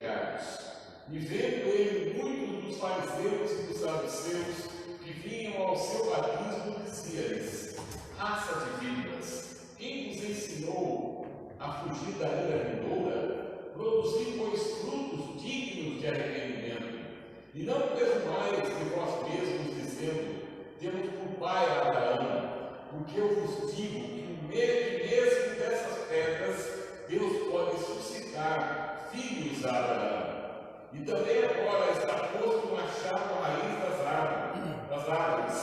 E vendo ele muitos dos fariseus e dos saduceus que vinham ao seu batismo, dizia-lhes: raça de víboras, quem vos ensinou a fugir da ira vindoura? Produzi, pois, frutos dignos de arrependimento, e não presumais de vós mesmos, dizendo: temos por pai Abraão, porque eu vos digo que mesmo dessas pedras Deus pode suscitar filhos a Abraão. E também agora está posto um machado à raiz das árvores.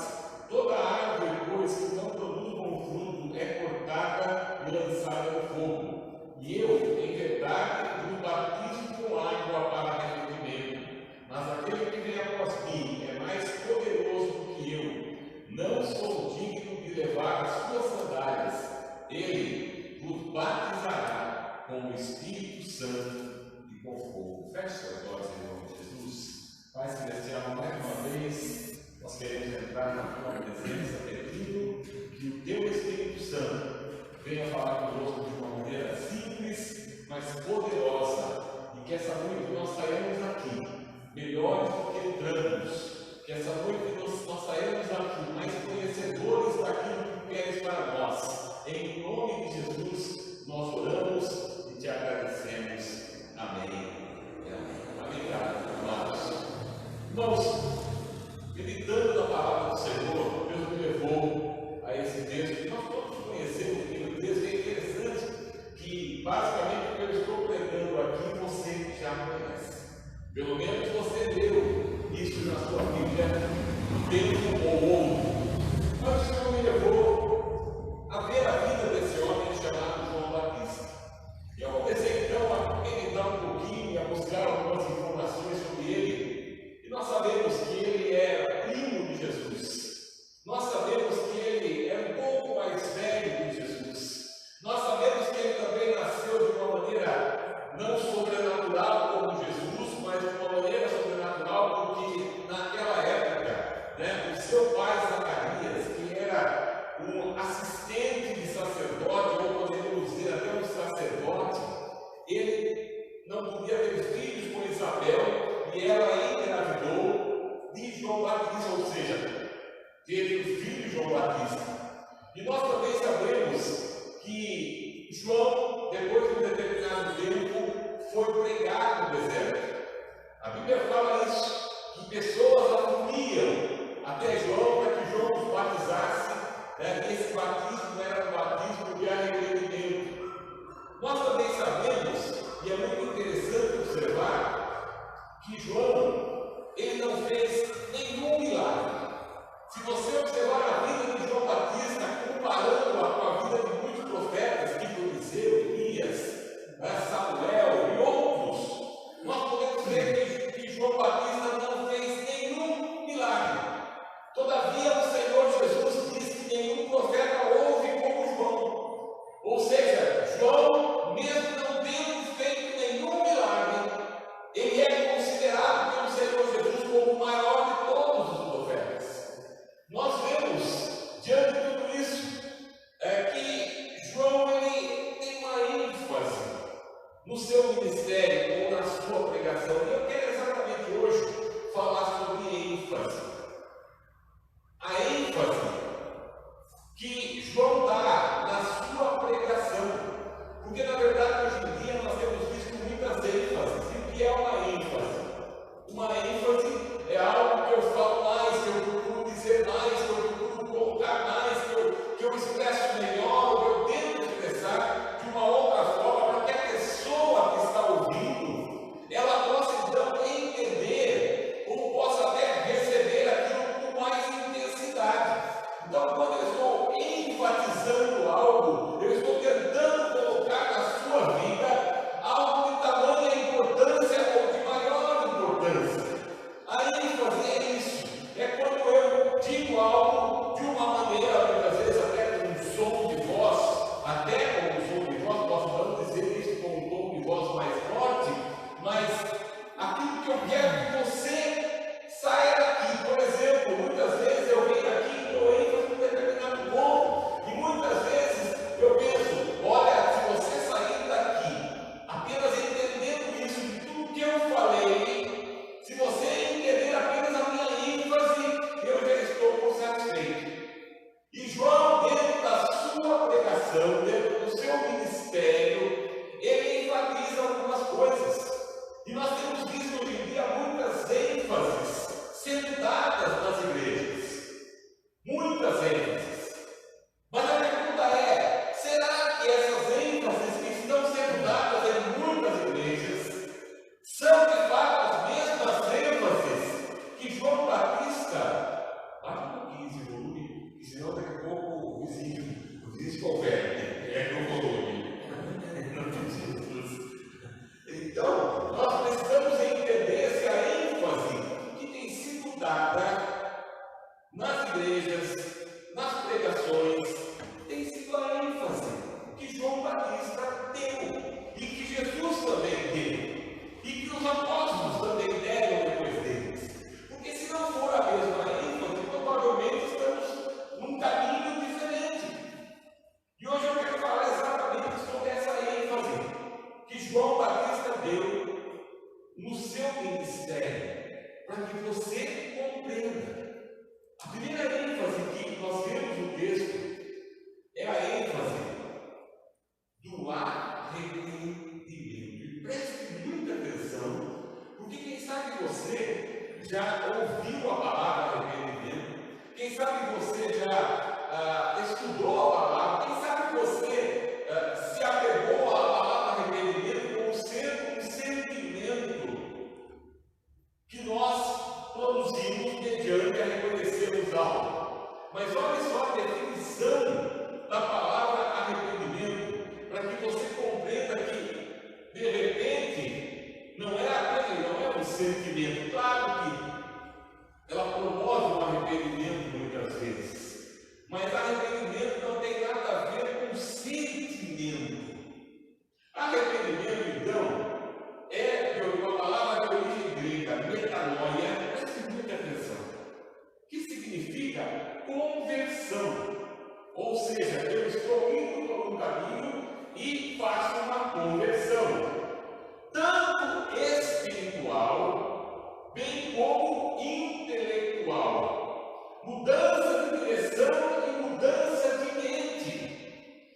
Toda árvore, pois, que não produz bom fruto, é cortada e lançada no fogo. E eu, em verdade, vos batizo com água para arrependimento. Mas aquele que vem após mim é mais poderoso do que eu. Não sou digno de levar as suas sandálias. Ele vos batizará com o Espírito Santo e com fogo. Feche seus olhos em nome de Jesus. Pai Celestial, mais uma vez, nós queremos entrar na tua presença pedindo que o teu Espírito Santo venha falar conosco de uma maneira simples, mas poderosa, e que essa noite nós saímos aqui melhores do que entramos, que essa noite nós saímos aqui mais conhecedores daquilo que queres para nós. Em nome de Jesus, nós oramos e te agradecemos. Amém. Amém, amados. Irmãos, meditando na palavra do Senhor, Deus me levou a esse texto que nós todos conhecemos. O texto é interessante que, basicamente, o que eu estou pregando aqui, você já conhece. Pelo menos você leu isso na sua Bíblia um tempo ou outro. Mas o Senhor me levou a ver a vida desse homem chamado João Batista. E eu comecei então a meditar um pouquinho e a buscar algumas informações sobre ele. E nós sabemos que ele era primo de Jesus. Nós sabemos que ele é um pouco mais velho que Jesus. Nós sabemos que ele também nasceu de uma maneira não sobrenatural como Jesus, mas de uma maneira sobrenatural porque naquela época, o seu pai Zacarias, que era um assistente de sacerdote, ou poderíamos dizer até um sacerdote, ele não podia ter filhos com Isabel e ela engravidou de João Batista, ou seja, teve o filho João Batista. E nós também sabemos que João, depois de um determinado tempo, foi pregar no deserto. A Bíblia fala isso, que pessoas afluíam até João para que João os batizasse. Esse batismo era um batismo de arrependimento. Nós também sabemos, e é muito interessante observar, que João, ele não fez nenhum milagre. Se você observar a vida de João Batista, comparando-a com a vida de muitos profetas, tipo Eliseu, Elias, Samuel e outros, nós podemos ver que João Batista não fez nenhum milagre. Todavia, o Senhor Jesus diz que nenhum profeta houve como João. Ou seja, João, mesmo não tendo feito nenhum milagre, ele é considerado pelo Senhor Jesus como o maior de todos os profetas. Nós vemos, diante de tudo isso, que João ele tem uma ênfase no seu ministério ou na sua pregação. E eu quero exatamente hoje falar sobre ênfase. A ênfase que João dá na sua pregação. Porque, na verdade, hoje em dia nós temos visto muitas ênfases. E o que é uma ênfase? Uma ênfase é algo que eu falo mais, que eu procuro dizer mais, que eu procuro colocar mais, que eu expresso melhor, ou que eu tento expressar de uma outra forma, para que a pessoa que está ouvindo, ela possa, então, pregação, dentro do seu ministério, ele enfatiza algumas coisas. E nós temos visto hoje em dia muitas ênfases sendo dadas nas igrejas. Muitas ênfases. Mas a pergunta é, será que essas ênfases que estão sendo dadas em muitas igrejas são de fato as mesmas ênfases que João Batista, bate um pouquinho esse volume, porque senão daqui a pouco o vizinho se converte, é o volume. Então, nós precisamos entender se a ênfase que tem sido dada nas igrejas, nas pregações, tem sido a ênfase que João Batista deu e que Jesus também deu e que os apóstolos também deram depois deles. Porque se não for a mesma ênfase, provavelmente estamos num caminho diferente. E hoje eu quero falar exatamente sobre essa ênfase que João Batista deu no seu ministério, para que você compreenda. A primeira ênfase que nós vemos no texto é a ênfase do arrependimento. E preste muita atenção, porque quem sabe você já ouviu a palavra arrependimento, quem sabe você já estudou a palavra, quem sabe você se apegou à palavra arrependimento como sendo um sentimento que nós produzimos mediante a reconhecermos algo. Mas olha só a definição da palavra arrependimento, para que você compreenda que, de repente, não é um sentimento. Claro que ela promove um arrependimento muitas vezes, mas arrependimento não tem nada a ver com sentimento. Arrependimento, então, é uma palavra de origem grega, metanoia, preste muita atenção, que significa conversão. Ou seja, eu estou indo por um caminho e faço uma conversão, tanto espiritual, bem como intelectual. Mudança de direção e mudança de mente,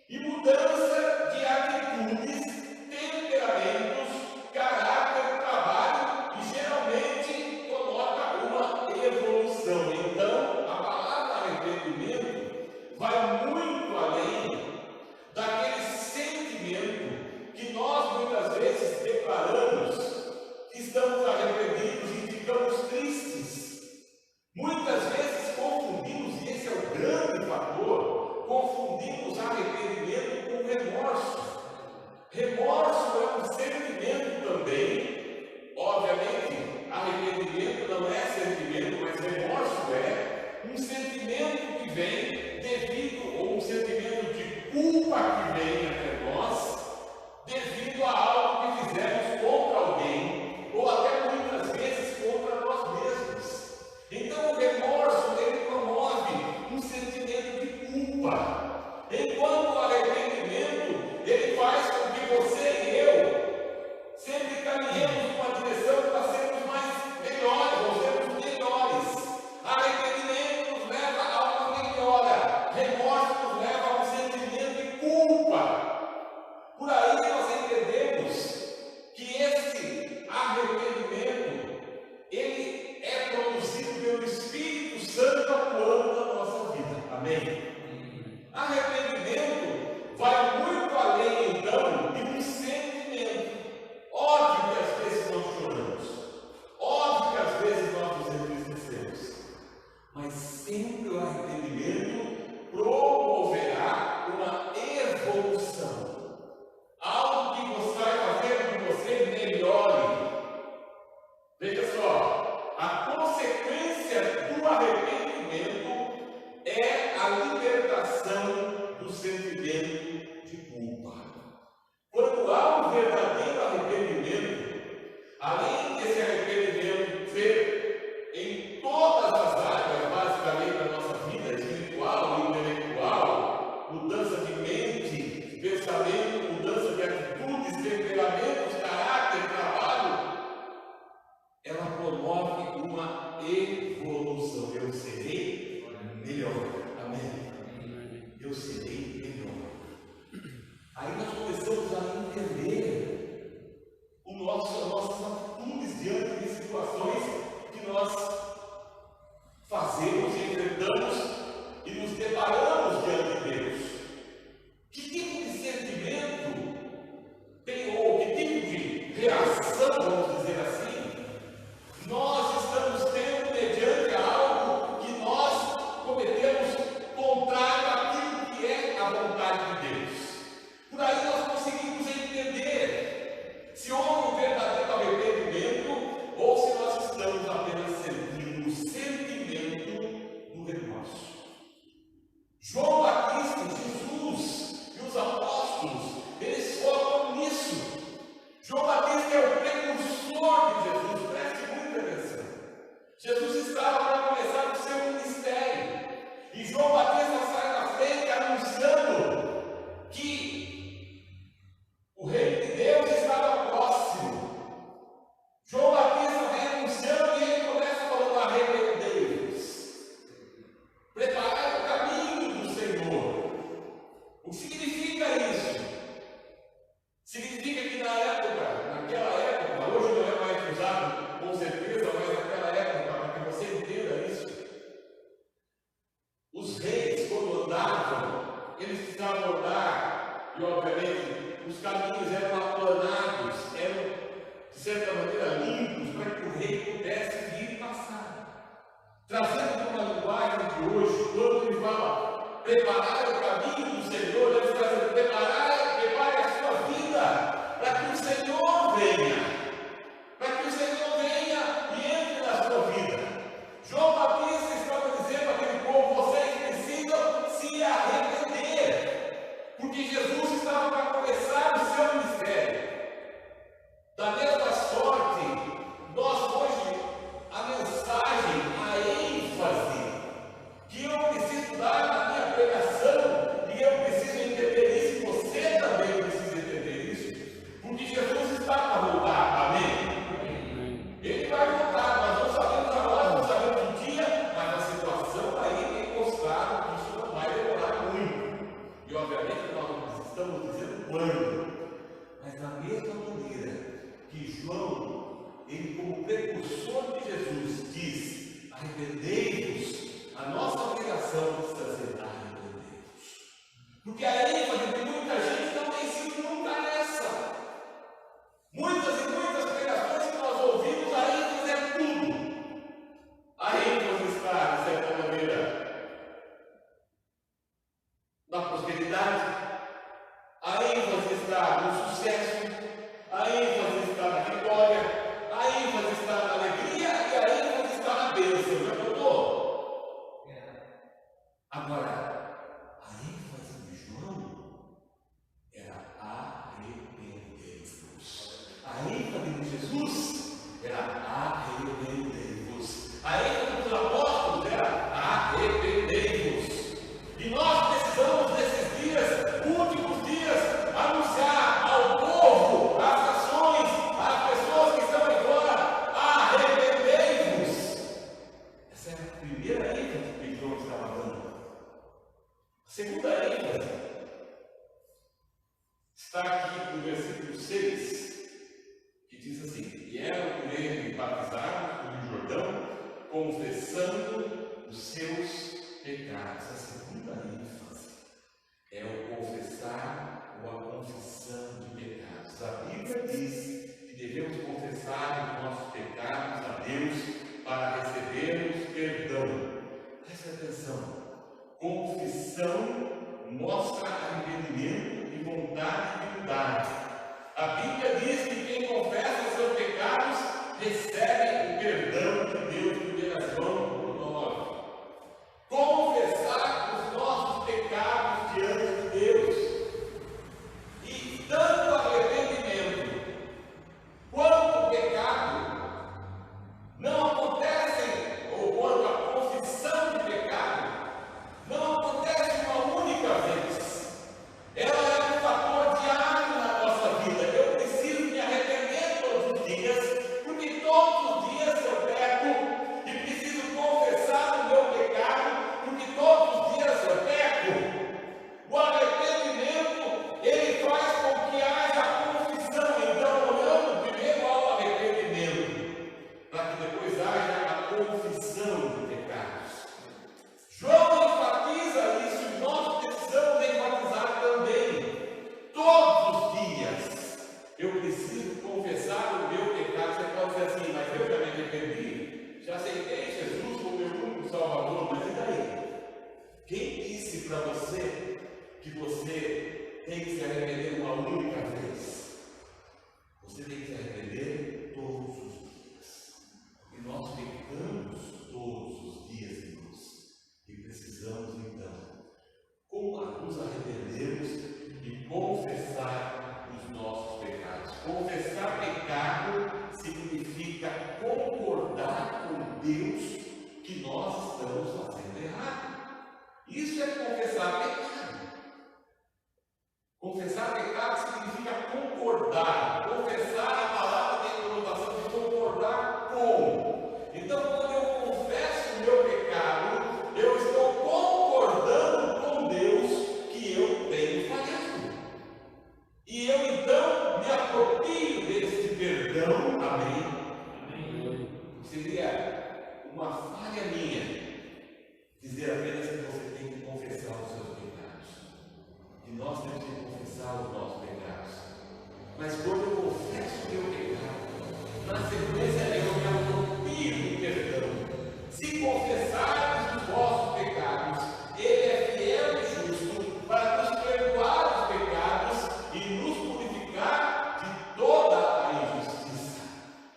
e mudança de atitudes, temperamentos, caráter, trabalho, e geralmente coloca uma evolução. Então, a palavra arrependimento vai muito além daquele sentimento que nós muitas vezes declaramos que estamos arrependidos e ficamos tristes. Muitas vezes confundimos, e esse é o grande fator, confundimos arrependimento com remorso. Remorso é um sentimento também. Obviamente, arrependimento não é sentimento, mas remorso é um sentimento que vem devido, ou um sentimento de culpa que vem até nós, devido a algo que fizemos contra alguém, ou até muitas vezes contra nós mesmos. Então o remorso, ele promove um sentimento de culpa, enquanto o arrependimento, ele faz com que você e eu sempre caminhemos numa direção para sermos melhores, ou sermos melhores. Arrependimento nos leva a uma melhora, remorso nos leva a um sentimento de culpa. Por aí nós entendemos que esse arrependimento, ele é produzido pelo Espírito Santo atuando na nossa vida. Amém? Arrependimento vai muito além, então, de um e obviamente os caminhos eram aplanados, eram de certa maneira limpos, para que o rei pudesse vir e passar. Trazendo uma linguagem de hoje, quando ele fala preparar o caminho do Senhor, ele está dizendo prepare a sua vida para que o Senhor venha. Para que o Senhor venha e entre na sua vida. João Batista estava dizendo àquele povo: vocês precisam se arrepender, porque Jesus estava para começar o seu ministério. Da mesma sorte, nós hoje, a mensagem, a ênfase que eu preciso dar na minha pregação, e eu preciso entender isso, você também precisa entender isso, porque Jesus está para voltar, amém? Ele vai voltar, nós não sabemos a hora, não sabemos o dia, mas a situação aí tem mostrado que isso não vai demorar muito. E obviamente nós não estamos dizendo quando, mas da mesma maneira que João, ele como precursor de Jesus, diz: arrependei-vos, a nossa obrigação precisa ser arrependei-vos. Porque a ênfase de muita gente não tem sido nunca nessa. Muitas e muitas pregações que nós ouvimos, a ênfase é tudo. A ênfase está, de certa maneira, na prosperidade, a ênfase está no sucesso, a ênfase está na vitória, a ênfase está na alegria e a ênfase está na bênção. Já notou? Agora, a ênfase de João era arrepender-vos. A ênfase de Jesus era arrependei-vos. A ênfase dos apóstolos era arrependei-vos. E nós precisamos nesses dias, últimos dias, anunciar ao povo, às nações, às pessoas que estão aí fora: arrependei-vos. Essa é a primeira ênfase que João estava dando. A segunda ênfase está aqui no versículo 6. Que diz assim: vieram por ele batizados no Rio Jordão, confessando os seus pecados. A segunda ênfase é o confessar ou a confissão de pecados. A Bíblia diz que devemos confessar os nossos pecados a Deus para recebermos perdão. Preste atenção: confissão mostra arrependimento e vontade de mudar. A Bíblia diz que quem confessa os seus pecados recebe o perdão de Deus, 1 João 9. Confessar os nossos pecados diante de Deus. E tanto arrependimento quanto o pecado não acontecem, ou quanto a confissão de pecado, não acontece uma única vez. Ela é um fator diário na nossa vida. Eu preciso me arrepender todos os dias, porque todos os dias eu peco e preciso confessar o meu pecado, porque todos os dias eu peco. O arrependimento, ele faz com que haja confissão. Então, olhando primeiro ao arrependimento, para que depois haja a confissão de pecados. João enfatiza isso e nós precisamos enfatizar também. Todos os dias eu preciso confessar o meu pecado. Você pode dizer assim: mas eu já me arrependi, já aceitei Jesus como meu único Salvador, mas e daí? Quem disse para você que você tem que se arrepender uma única vez? Você tem que se arrepender todos os dias. E nós pecamos todos os dias, irmãos. E precisamos então nos arrependermos e confessar os nossos pecados. Confessar pecado significa concordar com Deus que nós estamos fazendo errado. Isso é confessar pecado. Confessar pecado significa concordar. Confessar a palavra tem a conotação de concordar com. Então, quando eu confesso o meu pecado, eu estou concordando com Deus que eu tenho falhado. E eu então me aproprio desse perdão. Amém? Amém. Seria uma falha minha dizer apenas que você tem que confessar os seus pecados. E nós temos que confessar os nossos pecados. Mas quando eu confesso o meu pecado, na sequência eu me aproprio do perdão. Se confessarmos os nossos pecados, Ele é fiel e justo para nos perdoar os pecados e nos purificar de toda a injustiça.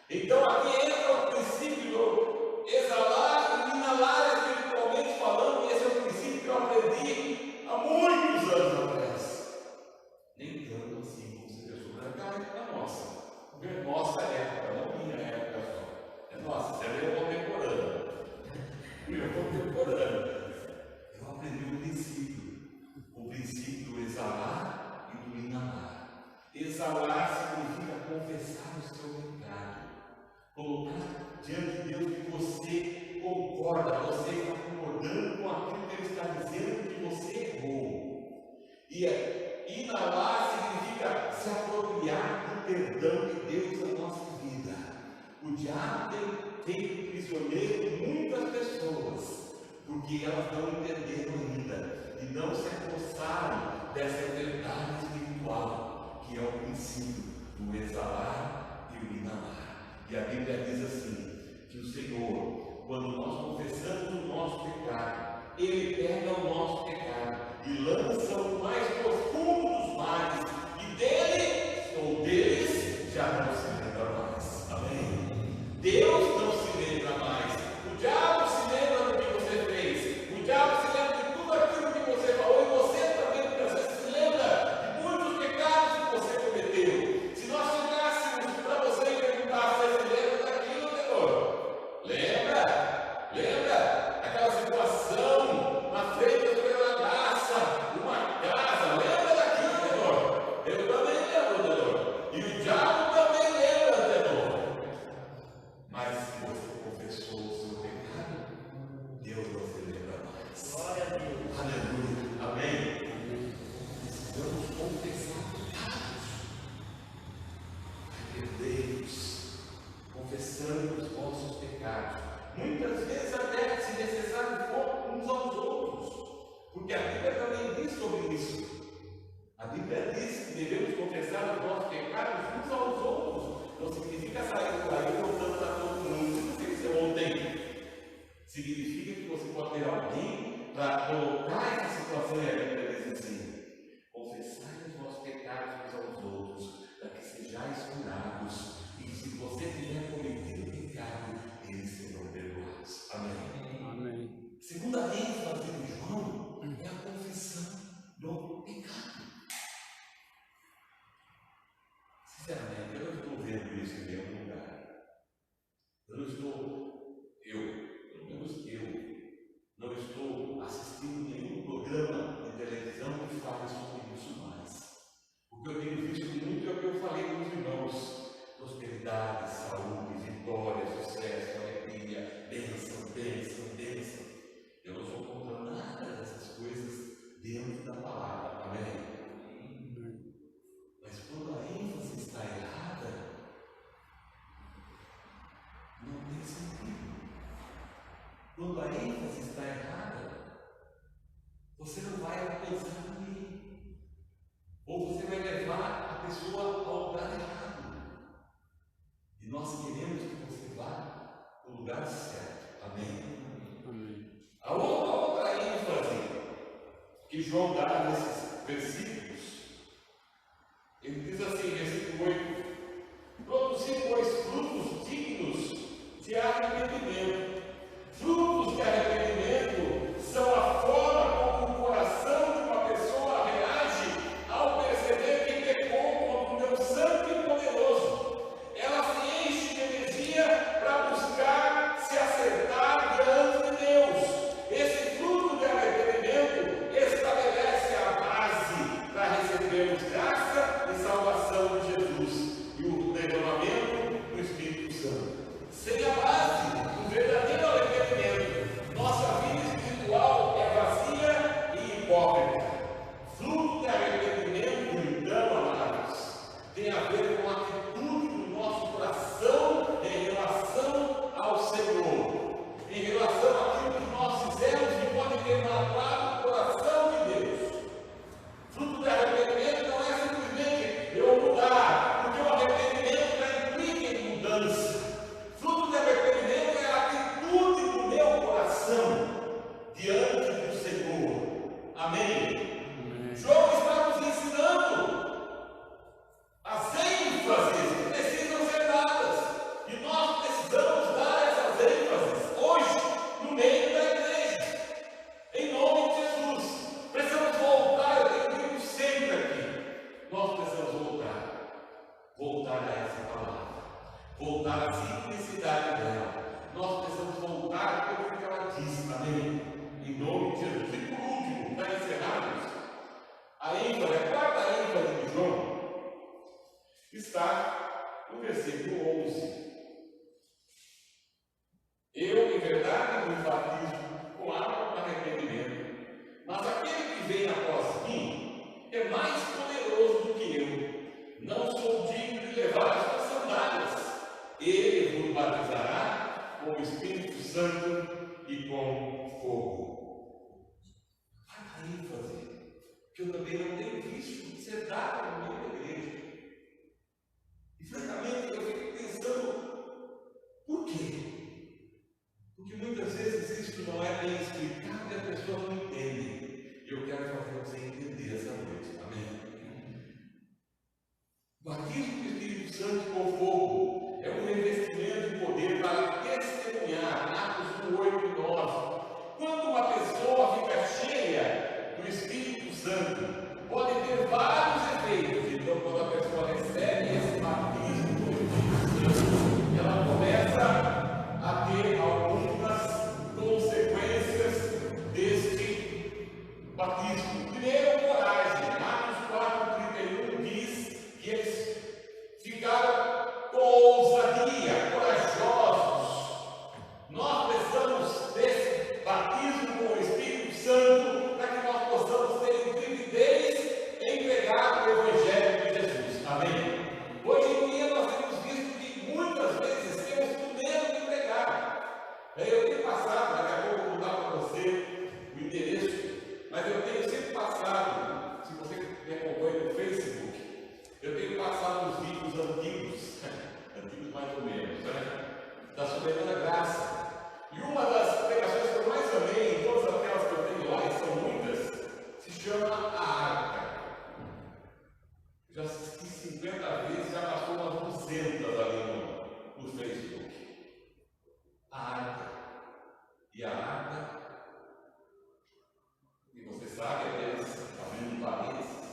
Então aqui entra o princípio do exalar e inalar espiritualmente falando, e esse é o princípio que eu aprendi há muitos anos atrás. Nem tanto assim como você pensou, naquela época nossa. Nossa época, não minha época só. É nossa, você é meu contemporâneo. Meu contemporâneo. Eu aprendi o princípio do exalar e do inalar. Exalar significa confessar o seu pecado, colocar diante de Deus que você concorda, você está concordando com aquilo que Ele está dizendo que você errou. E inalar significa se apropriar do perdão de Deus na nossa vida. O diabo tem feito prisioneiro muitas pessoas, porque elas não entenderam ainda e não se apossaram dessa verdade espiritual, que é o princípio do exalar e o inalar. E a Bíblia diz assim, que o Senhor, quando nós confessamos o nosso pecado, Ele pega o nosso pecado e lança o mais profundo dos mares, e dele ou deles já não se lembra mais. Amém? Deus não se lembra mais. O diabo se lembra do que você fez. O diabo se lembra de tudo aquilo que você falou, e você também muitas vezes se lembra de muitos pecados que você cometeu. Se nós chegássemos para você e perguntasse se você lembra daquilo, Senhor, lembra? Lembra? Aquela situação na frente da tua graça, uma casa, lembra daquilo, Senhor? Eu também lembro, Senhor. E o diabo também lembra, Senhor. Mas se você confessou o seu pecado, Deus não se lembra mais. Glória a Deus. Aleluia. Amém. Precisamos confessar pecados. Arrependei-vos, confessando os vossos pecados. Muitas vezes até, se necessário for, uns aos outros. Porque a Bíblia também diz sobre isso. A Bíblia diz que devemos confessar os nossos pecados uns aos outros. Não significa sair por aí contando para todo mundo. Não sei se ontem. Significa que você pode ter alguém para colocar essa situação, e a Bíblia diz assim: confessai os vossos pecados uns aos outros, para que sejais curados. E se você tiver cometido pecado, eles serão perdoados. Amém. Amém. Segunda ênfase de João é a confissão do pecado. Sinceramente, eu não estou vendo isso em nenhum lugar. Pelo menos eu, não estou assistindo nenhum programa de televisão que fale sobre isso mais. O que eu tenho visto muito é o que eu falei com os irmãos: prosperidade, saúde, vitória, sucesso, alegria, bênção, bênção, bênção. Eu não estou contando nada dessas coisas dentro da palavra. Amém? Mas quando a ênfase está errada, não tem sentido. Quando a ênfase está errada, você não vai alcançar ninguém. Ou você vai levar a pessoa ao lugar errado. E nós queremos que você vá ao lugar certo. Amém? Amém. A outra ênfase que João dá nesses versículos, ele diz assim, versículo 8: produzir, pois, frutos dignos de arrependimento. Frutos de arrependimento são a forma como o coração de uma pessoa reage ao perceber que pecou contra um Deus santo e poderoso. Ela se enche de energia para buscar se acertar diante de Deus. Esse fruto de arrependimento estabelece a base para recebermos graça e salvação de Jesus e o derramamento do Espírito Santo. Sem a base do verdadeiro arrependimento, nossa vida espiritual é vazia e hipócrita. Fruto de arrependimento, então, amados, tem a ver com a atitude do nosso coração em relação ao Senhor, em relação àquilo que nós fizemos que pode ter magoado o coração de Deus. Fruto de arrependimento está no versículo 11. Eu, em verdade, vos batizo com água para arrependimento, mas aquele que vem após mim é mais poderoso do que eu. Não sou digno de levar as suas sandálias. Ele vos batizará com o Espírito Santo e com fogo. A ênfase que eu também não tenho visto ser dada no meio da igreja. E francamente eu fico pensando, por quê? Porque muitas vezes isso não é bem explicado e as pessoas não entendem. Eu quero fazer você entender essa noite. Amém? O batismo do Espírito Santo com fogo é um revestimento de poder para testemunhar. Atos 8 e 9. Quando uma pessoa fica cheia do Espírito Santo, pode ter vários efeitos. Então, quando a pessoa recebe esse batismo do Espírito Santo, ela começa a ter algumas consequências deste batismo. Primeiro, coragem. Atos 4:31 diz que eles ficaram com ousadia, corajosos. Nós precisamos desse batismo com o Espírito Santo para que nós possamos ter intrepidez em pregar o Evangelho de Jesus. Amém? Hoje em dia nós temos visto que muitas vezes temos medo de pregar. Eu tenho passado, daqui a pouco eu vou dar para você o endereço, mas eu tenho sempre passado, se você me acompanha no Facebook, eu tenho passado os vídeos antigos mais ou menos, né? Da soberana graça. E uma das pregações que eu mais amei, em todas aquelas que eu tenho lá, e são muitas, se chama A Arca. Já assisti 50 vezes, já passou umas 200 ali no Facebook. A Arca. E a Arca, e você sabe, aqueles abrindo parênteses,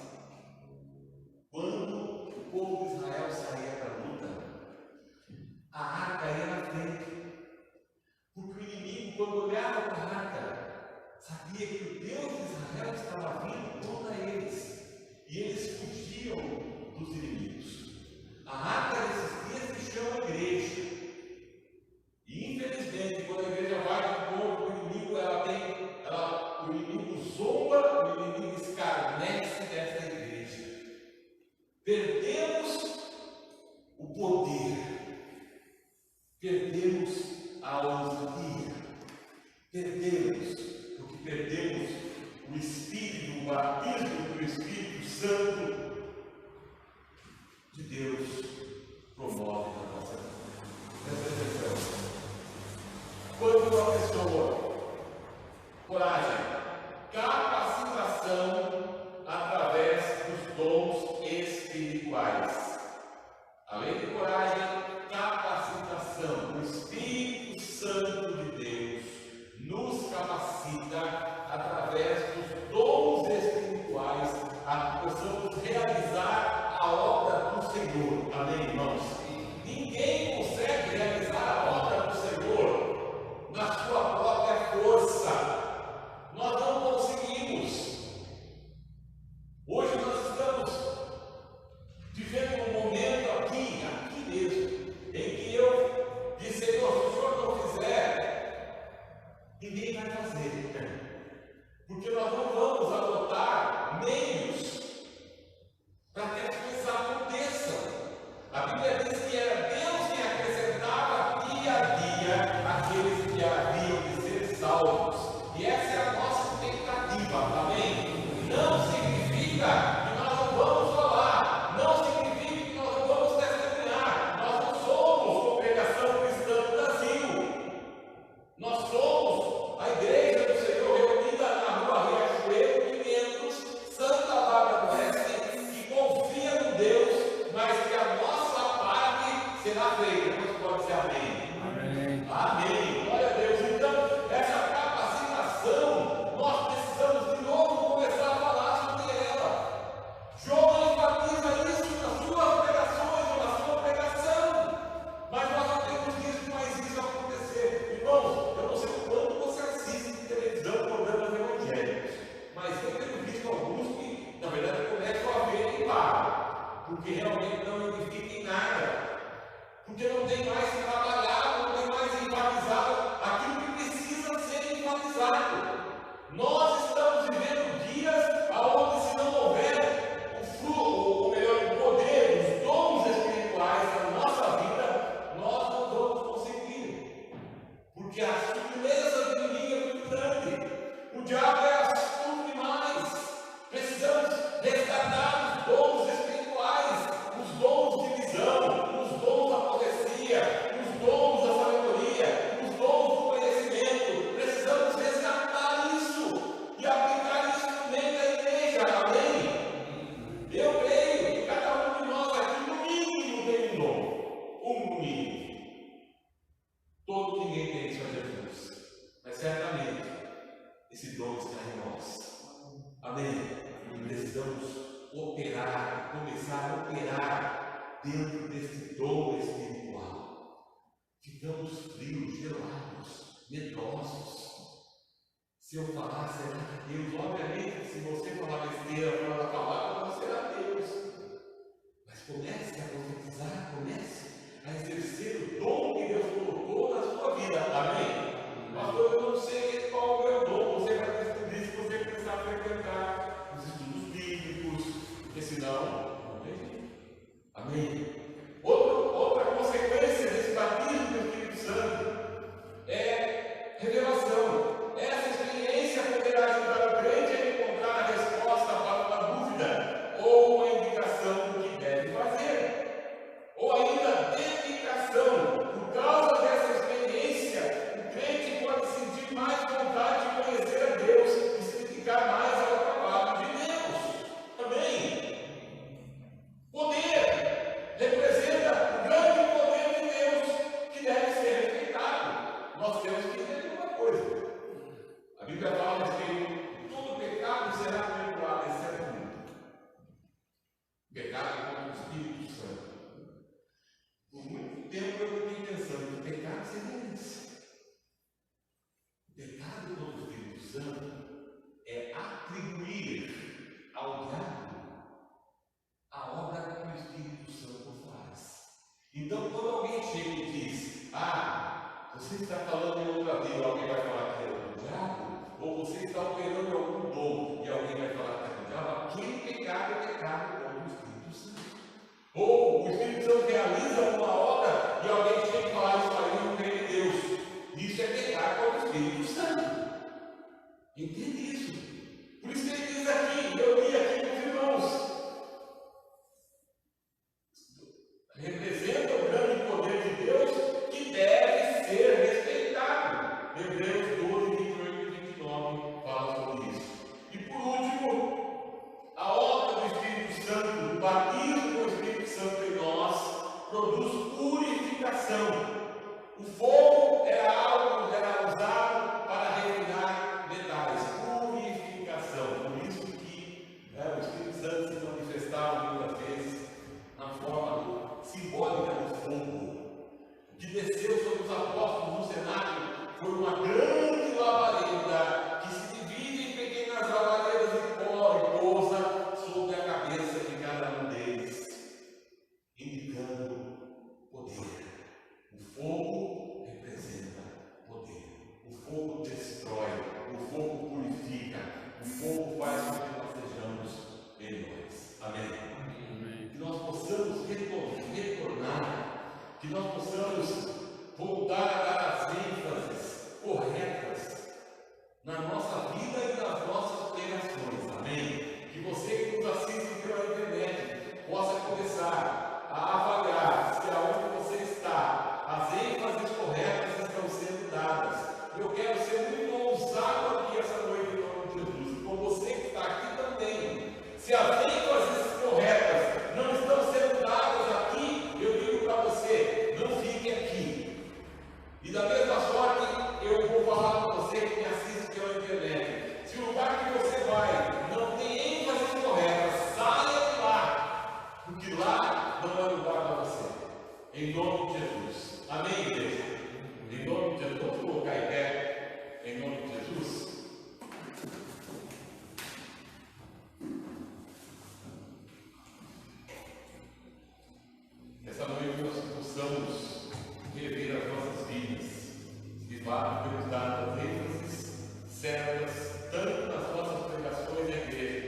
quando o povo de Israel saía para a luta, a arca ia na frente, porque o inimigo, quando olhava para a arca, sabia que o Deus de Israel estava vindo contra eles, e eles fugiam dos inimigos. A arca desses dias se chama igreja, e infelizmente, quando a igreja vai de encontro com o inimigo, o inimigo zomba, o inimigo escarnece dessa igreja. Perdemos o poder. Perdemos a ousadia, porque perdemos o Espírito, o batismo do Espírito Santo de Deus promove na nossa vida. Presta atenção. Quando uma pessoa, coragem, capacitação através dos dons espirituais. Além de coragem, capacitação. O Espírito Santo de Deus nos capacita através dos dons espirituais a que possamos realizar a obra do Senhor. Amém, irmãos? Ninguém consegue realizar a obra do Senhor na sua própria força. Nós não conseguimos. Hoje nós estamos vivendo um momento aqui mesmo, em que eu disse, Senhor, se o Senhor não fizer, ninguém vai fazer, porque nós não vamos adotar meios para que as coisas aconteçam. A Bíblia diz que era Deus quem acrescentava dia a dia aqueles que haviam de ser salvos, e essa é a nossa expectativa, amém? Não significa que nós não vamos falar, não significa que nós não vamos testemunhar. Nós não somos congregação cristã do Brasil. Nós somos a igreja do Senhor reunida na rua Riachuelo 500, Santa Bárbara do Oeste, que confia no Deus, mas que a nossa parte será feita. Você pode dizer amém? Amém. Amém. Glória a Deus. Então, essa capacitação, nós precisamos de novo começar a falar sobre ela. João enfatiza isso nas suas pregações ou na sua pregação, mas nós não temos visto mais isso acontecer. Irmãos, eu não sei o quanto você assiste televisão, programas evangélicos, mas eu tenho visto alguns que, na verdade, começam a ver e param, porque realmente não edificam operar, começar a operar dentro desse dom espiritual. Ficamos frios, gelados, medrosos. Se eu falar, será que Deus? Obviamente, se você falar besteira fora da palavra, não será Deus. Mas comece a profetizar, comece a exercer o dom que Deus colocou na sua vida. Amém? Pastor, eu não sei qual é o dom. Você vai descobrir se você começar a frequentar os estudos bíblicos, porque senão, não tem jeito. Amém? Outra consequência desse batismo do Espírito Santo é revelação. Essa experiência poderá ajudar o crente a encontrar a resposta para uma dúvida ou uma indicação do que deve fazer. Ou ainda, dedicação. Por causa dessa experiência, o crente pode sentir mais vontade de conhecer a Deus e se dedicar mais ao trabalho de Deus. Amém? Poder representa o grande poder de Deus que deve ser respeitado. Nós temos que entender uma coisa. A Bíblia fala que todo pecado será perdoado, exceto um. Pecado contra o Espírito Santo. Por muito tempo eu fiquei pensando que pecado seria isso. O pecado contra o Espírito Santo é atribuir ao diabo a obra que o Espírito Santo faz. Então, quando alguém chega e diz: você está falando em outra língua, alguém vai falar que é o diabo? Ou você está operando algum dom e alguém vai falar que é o diabo? Aquele pecado é pecado contra o Espírito Santo. Ou o Espírito Santo realiza uma obra e alguém chega e fala: isso aí não tem Deus. Isso é pecar contra o Espírito Santo. Entende isso? Por isso que ele diz aqui, eu li aqui com os irmãos. Representa o grande poder de Deus que deve ser respeitado. Hebreus 12, 28 e 29 fala sobre isso. E por último, a obra do Espírito Santo, o batismo do Espírito Santo em nós, produz purificação. O fogo era algo que era usado para refinar detalhes. Purificação. Por isso que o Espírito Santo se manifestava muitas vezes na forma simbólica do fogo. O que desceu sobre os apóstolos no cenário foi uma grande labareda que se divide em pequenas labaredas de pó e pousa sobre a cabeça de cada um deles, indicando poder. O fogo representa poder. O fogo destrói, o fogo purifica, o fogo faz com que nós sejamos melhores. Amém? Que nós possamos retornar, que nós possamos voltar a dar as ênfases corretas na nossa vida e nas nossas pregações. Amém? Que você que nos assiste pela internet possa começar a avaliar se aonde você está, as ênfases corretas estão sendo dadas. Eu quero ser muito ousado aqui essa noite em nome de Jesus, com você que está aqui também. Se as ênfases corretas não estão sendo dadas aqui, eu digo para você, não fique aqui. E da mesma sorte, eu vou falar para você que me assiste pela internet. Se o lugar que você vai não tem ênfases corretas, saia de lá, porque lá não é lugar para você. Em nome de Jesus. Amém, igreja? Em nome de Jesus. Vamos colocar em pé. Em nome de Jesus. Essa noite nós possamos rever as nossas vidas. De fato, temos dado as ênfases certas, tanto nas nossas pregações na igreja,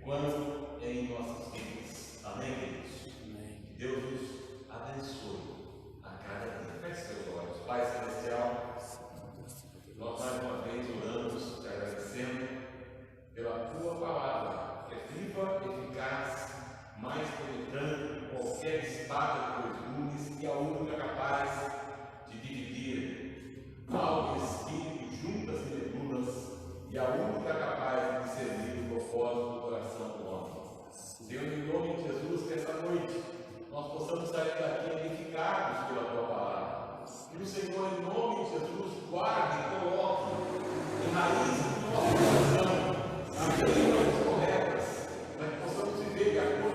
quanto em nossas vidas. Amém, queridos? Amém. Deus nos abençoe a cada dia. Feche seus olhos. Pai Celestial, nós mais uma vez oramos, te agradecendo pela tua palavra, que é viva, eficaz, mais penetrante que qualquer espada de dois gumes, e a única capaz de dividir alma e espírito, juntas e medulas, e a única capaz de discernir o propósito do coração do homem. Senhor, em nome de Jesus, que essa noite nós possamos sair daqui edificados pela tua palavra. Que o Senhor, em nome de Jesus, guarde e coloque em raiz do nosso coração as coisas corretas, para que possamos viver de acordo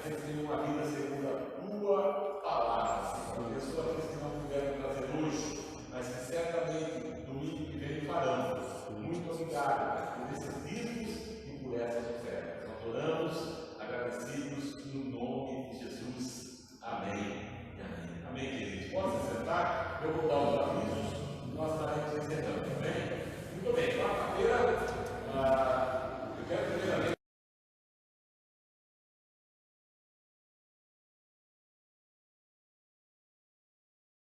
eles tenham uma vida segundo a tua palavra, Senhor. Abençoa aqueles que não puderam trazer hoje, mas que certamente domingo que vem farão. Muito obrigado por esses dízimos e por essas ofertas. Nós oramos, agradecidos no nome de Jesus. Amém. Amém, queridos. Pode se sentar? Eu vou dar um